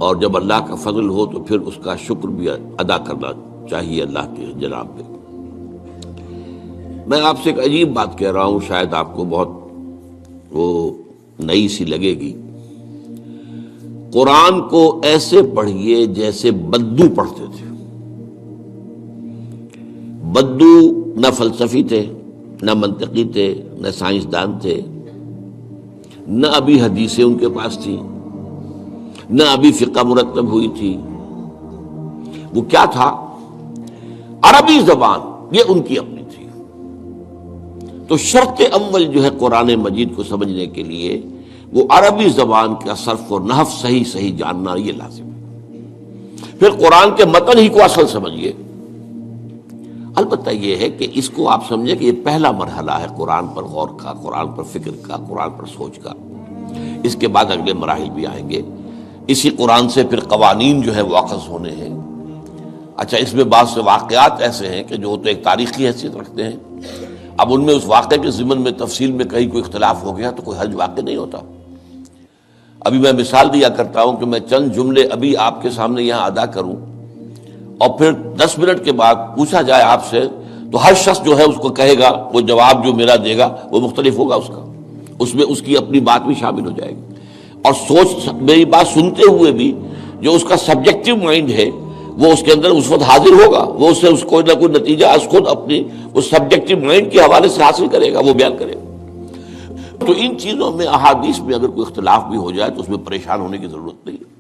اور جب اللہ کا فضل ہو تو پھر اس کا شکر بھی ادا کرنا چاہیے اللہ کے جناب پہ۔ میں آپ سے ایک عجیب بات کہہ رہا ہوں، شاید آپ کو بہت وہ نئی سی لگے گی۔ قرآن کو ایسے پڑھیے جیسے بدو پڑھتے تھے۔ بدو نہ فلسفی تھے، نہ منطقی تھے، نہ سائنسدان تھے، نہ ابھی حدیثیں ان کے پاس تھی، نہ ابھی فقہ مرتب ہوئی تھی۔ وہ کیا تھا؟ عربی زبان یہ ان کی اپنی تھی۔ تو شرط اول جو ہے قرآن مجید کو سمجھنے کے لیے وہ عربی زبان کا صرف و نحو صحیح جاننا یہ لازم ہے۔ پھر قرآن کے متن ہی کو اصل سمجھیے۔ البتہ یہ ہے کہ اس کو آپ سمجھیں کہ یہ پہلا مرحلہ ہے قرآن پر غور کا، قرآن پر فکر کا، قرآن پر سوچ کا۔ اس کے بعد اگلے مراحل بھی آئیں گے۔ اسی قرآن سے پھر قوانین جو ہے واقف ہونے ہیں۔ اچھا، اس میں بعض سے واقعات ایسے ہیں کہ جو تو ایک تاریخی حیثیت رکھتے ہیں، اب ان میں اس واقعے کے ضمن میں تفصیل میں کہیں کوئی اختلاف ہو گیا تو کوئی حرج واقع نہیں ہوتا۔ ابھی میں مثال دیا کرتا ہوں کہ میں چند جملے ابھی آپ کے سامنے یہاں ادا کروں اور پھر 10 منٹ کے بعد پوچھا جائے آپ سے تو ہر شخص جو ہے اس کو کہے گا، وہ جواب جو میرا دے گا وہ مختلف ہوگا اس کا، اس میں اس کی اپنی بات بھی شامل ہو جائے گی۔ اور سوچ میری بات سنتے ہوئے بھی جو اس کا سبجیکٹو مائنڈ ہے وہ اس کے اندر اس وقت حاضر ہوگا، وہ اس سے اس کوئی نہ کوئی نتیجہ از خود اپنی اس سبجیکٹو مائنڈ کے حوالے سے حاصل کرے گا، وہ بیان کرے گا۔ تو ان چیزوں میں احادیث میں اگر کوئی اختلاف بھی ہو جائے تو اس میں پریشان ہونے کی ضرورت نہیں ہے۔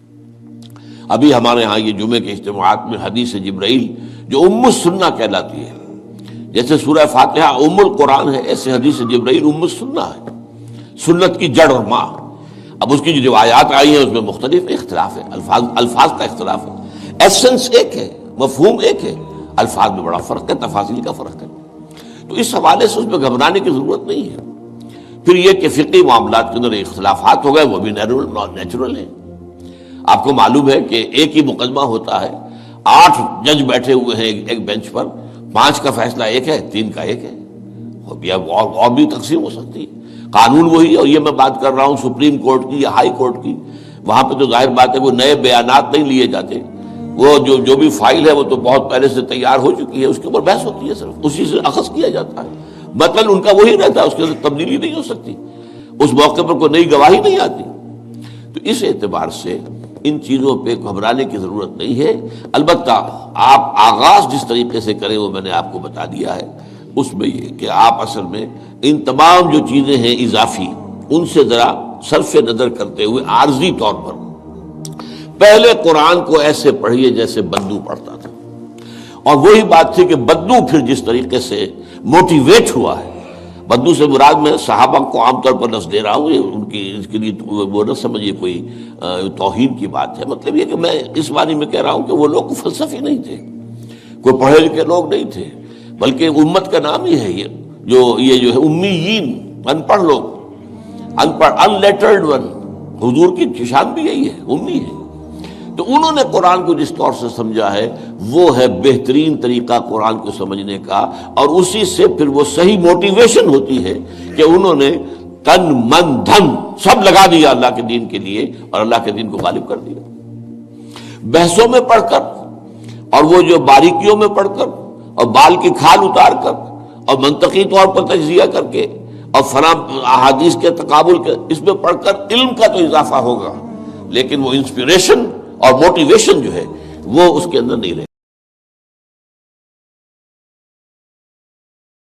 ابھی ہمارے ہاں یہ جمعے کے اجتماعات میں حدیث جبرائیل جو ام السنہ کہلاتی ہے، جیسے سورہ فاتحہ ام القرآن ہے، ایسے حدیث جبرائیل ام السنہ ہے، سنت کی جڑ اور ماں۔ اب اس کی جو روایات آئی ہیں اس میں مختلف اختلاف ہے، الفاظ کا اختلاف ہے، ایسنس ایک ہے، مفہوم ایک ہے، الفاظ میں بڑا فرق ہے، تفاصیل کا فرق ہے۔ تو اس حوالے سے اس میں گھبرانے کی ضرورت نہیں ہے۔ پھر یہ کہ فقہی معاملات کے اندر اختلافات ہو گئے وہ بھی نیچرل ہیں۔ آپ کو معلوم ہے کہ ایک ہی مقدمہ ہوتا ہے، 8 جج بیٹھے ہوئے ہیں ایک بینچ پر، 5 کا فیصلہ ایک ہے، 3 کا ایک ہے، اور بھی تقسیم ہو سکتی ہے۔ قانون وہی، اور یہ میں بات کر رہا ہوں سپریم کورٹ کی یا ہائی کورٹ کی، وہاں پہ تو ظاہر بات ہے وہ نئے بیانات نہیں لیے جاتے، وہ جو بھی فائل ہے وہ تو بہت پہلے سے تیار ہو چکی ہے، اس کے اوپر بحث ہوتی ہے، صرف اسی سے اخذ کیا جاتا ہے، مطلب ان کا وہی رہتا ہے، اس کے اندر تبدیلی نہیں ہو سکتی، اس موقع پر کوئی نئی گواہی نہیں آتی۔ تو اس اعتبار سے ان چیزوں پہ گھبرانے کی ضرورت نہیں ہے۔ البتہ آپ آغاز جس طریقے سے کریں وہ میں نے آپ کو بتا دیا ہے، اس میں یہ کہ آپ اصل میں ان تمام جو چیزیں ہیں اضافی، ان سے ذرا صرف نظر کرتے ہوئے عارضی طور پر پہلے قرآن کو ایسے پڑھیے جیسے بدو پڑھتا تھا۔ اور وہی بات تھی کہ بدو پھر جس طریقے سے موٹیویٹ ہوا ہے، بدو سے مراد میں صحابہ کو عام طور پر لفظ دے رہا ہوں، ان کی اس کے لیے وہ نہ سمجھیے کوئی توہین کی بات ہے، مطلب یہ کہ میں اس معنی میں کہہ رہا ہوں کہ وہ لوگ فلسفی نہیں تھے، کوئی پڑھے لکھے لوگ نہیں تھے، بلکہ امت کا نام ہی ہے یہ جو ہے امیین، ان پڑھ لوگ، ان پڑھ، ان لیٹرڈ ون، حضور کی شان بھی یہی ہے، امی ہے۔ تو انہوں نے قرآن کو جس طور سے سمجھا ہے وہ ہے بہترین طریقہ قرآن کو سمجھنے کا، اور اسی سے پھر وہ صحیح موٹیویشن ہوتی ہے کہ انہوں نے تن من دھن سب لگا دیا اللہ کے دین کے لیے اور اللہ کے دین کو غالب کر دیا۔ بحثوں میں پڑھ کر اور وہ جو باریکیوں میں پڑھ کر اور بال کی کھال اتار کر اور منطقی طور پر تجزیہ کر کے اور فلاں احادیث کے تقابل کے، اس میں پڑھ کر علم کا تو اضافہ ہوگا، لیکن وہ انسپریشن اور موٹیویشن جو ہے وہ اس کے اندر نہیں رہے۔